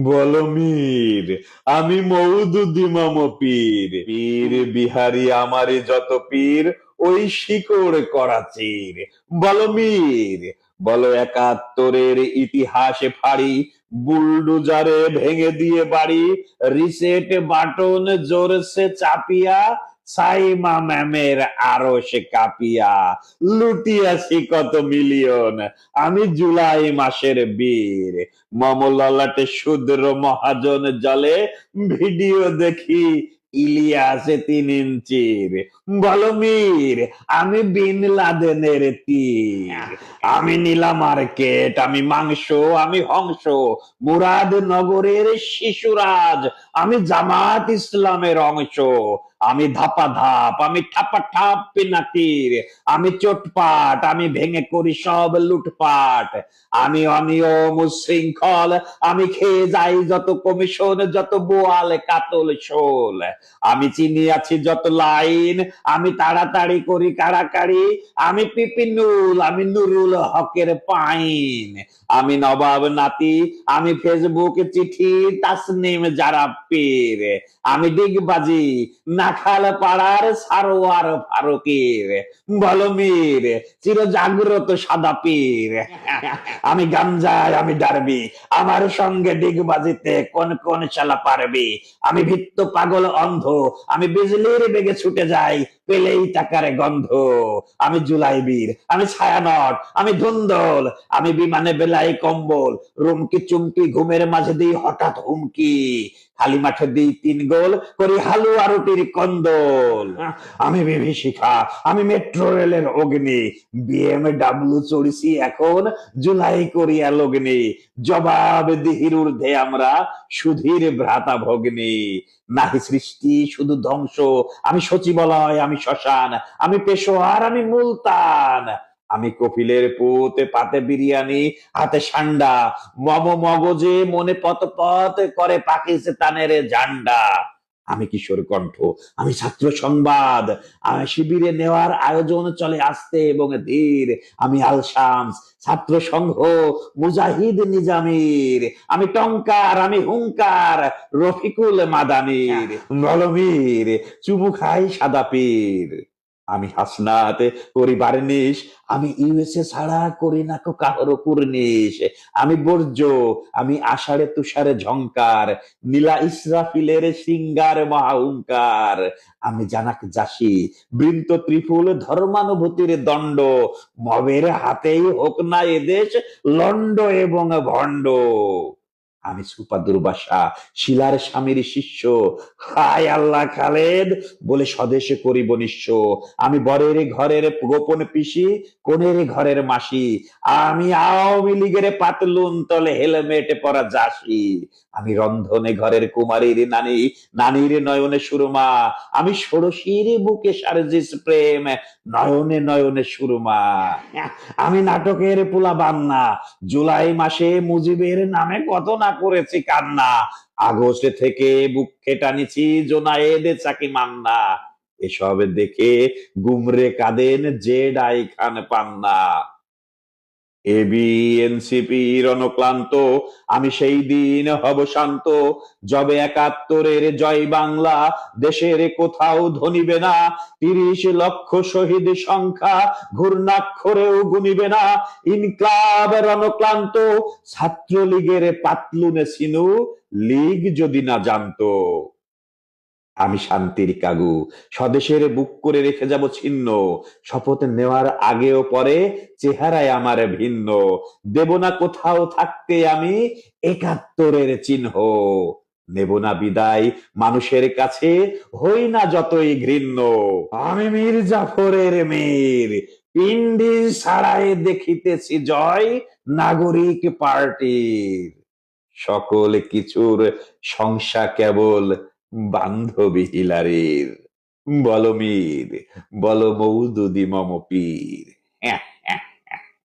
বলো মীর, আমি মওদুদি মম পীর। পীর বিহারী আমারে যত পীর, ওই শিকড় করাচির। বলো মীর, বলো একাত্তরের ইতিহাসে ফাড়ি, বুলডুজারে ভেঙে দিয়ে বাড়ি, রিসেট বাটন জোরসে চাপিয়া, সাইমা ম্যামের আরশে কাঁপিয়া, লুটিয়াছি কত মিলিয়ন, আমি জুলাই মাসের বীর। মম ললাটে শূদ্র মহাজন জলে, ভিডিও দেখি ইলিয়াসে 3 ইঞ্চির। বলো মীর, আমি বিন লাদেনের তীর। আমি নীলা মার্কেট, আমি মাংস, আমি হংস, মুরাদনগরের শিশুরাজ, আমি জামাত ইসলামের অংশ। আমি ধাপা ধাপ, আমি ঠাপা ঠাপ পিনাকির, আমি চোটপাট, আমি ভেঙে করি সব লুটপাট। আমি অনিয়ম উচ্ছৃঙ্খল, আমি খেয়ে যাই যত কমিশন, যত বোয়াল কাতল শোল। আমি চিনি আছি যত লাইন, আমি তাড়াতাড়ি করি কাড়াকাড়ি, আমি পিপিনুল, আমি নুরুল হকের পাইন। আমি নবাব নাতি, আমি ফেসবুক চিঠি, তাসনিম যারা পীর। আমি ডিগবাজি, নাখাল পাড়ার সারোয়ার ফারুকের। বলো মীর, চির জাগ্রত সাদা পীর। আমি গাঞ্জায়, আমি ডারবি, আমার সঙ্গে ডিগবাজিতে কোন কোন শালা পারবি। আমি ভিত্ত পাগল অন্ধ, আমি বিজলির বেগে ছুটে যাই, পেলেই টাকার গন্ধ। আমি জুলাই বীর, আমি ছায়ানট, আমি ধুন্দল, আমি বিমানে বেলাই কম্বল, রুমকি চুমকি ঘুমের মাঝে দিই হঠাৎ হুমকি, খালি মাঠে দিই 3 গোল, করি হালুয়া রুটির কন্দল। আমি বিভীষিকা, আমি মেট্রো রেলের অগ্নি, বিএমডাব্লিউ চড়িছি এখন, জুলাই করিয়া লগ্নি। জবাব দিহির ঊর্ধ্বে আমরা, সুধীর ভ্রাতা ভগ্নী। নাহি সৃষ্টি শুধু ধ্বংস, আমি সচিবালয়, আমি শ্মশান, আমি পেশোয়ার, আমি মুলতান। আমি কপিলের পুত, পাতে বিরিয়ানি, হাতে সান্ডা, মম মগজে মনে পত পত করে পাকিস্তানের ঝান্ডা। আমি কিশোর কণ্ঠ, আমি ছাত্র সংবাদ, আমি শিবিরে নেওয়ার আয়োজন চলে আস্তে এবং ধীর। আমি আল শামস, ছাত্র সংঘ, মুজাহিদ নিজামির। আমি টঙ্কার, আমি হুঙ্কার, রফিকুল মাদানির। বলবীর, চুমু খাই সাদা পীর। আমি হাসনাত, করি বার্নিশ, আমি ইউএসএ ছাড়া করি না কো কারো কুর্নিশ। আমি বর্জ্য, আমি আষাঢ়ে তুষারে ঝংকার, নীলা ইসরাফিলের সিঙ্গার মহাহুঙ্কার। আমি জানাক জাসি, বৃন্ত ত্রিফুল, ধর্মানুভূতির দণ্ড, মবের হাতেই হোক না এদেশ লন্ড এবং ভণ্ড। আমি সুপা দুর্বাসা, শিলার স্বামীর শিষ্য, হায় আল্লাহ খালেদ বলে স্বদেশে করিব নিঃস্ব। আমি বরের ঘরের গোপন পিসি, কোনের ঘরের মাসি, আমি আওয়ামী লীগের পাতলুন তলে হেলমেট পরা যাসি। আমি রন্ধনে ঘরের কুমারীর নানি, নানির নয়নে সুরমা, আমি ষোড়শীর বুকে সারজিস প্রেম, নয়নে নয়নে সুরমা। আমি নাটকের পোলা বান্না, জুলাই মাসে মুজিবের নামে কত না করেছি কান্না, আগস্ট থেকে বুকে টানিছি জোনায়েদ চাকি মান্না। এসব দেখে গুমরে কাঁদেন জেড খান পান্না। এবি এনসিপি রণক্লান্ত, আমি সেই দিন হব শান্ত, যবে 71-এর জয় বাংলা দেশের কোথাও ধনিবে না, 30 লক্ষ শহীদ সংখ্যা ঘূর্ণাক্ষরেও গুনিবে না। ইনকলাব রণক্লান্ত, ছাত্রলীগের পাতলুনে সিনু, লীগ যদি না জানতো। আমি শান্তির কাগু, স্বদেশের বুক করে রেখে যাব ছিন্ন, শপথ নেওয়ার আগে ও পরে চেহারায় আমার ভিন্ন। দেব না কোথাও থাকতে আমি 71-এর চিহ্ন, নেব না বিদায় মানুষের কাছে, হই না যতই ঘৃণ্য। আমি মীর জাফরের মীর, পিন্ডি ছাড়াই দেখিতেছি জয় নাগরিক পার্টির। সকল কিছুর সংখ্যা কেবল বান্ধবী হিলারির। বলো মীর, বলো মওদুদি মম পীর।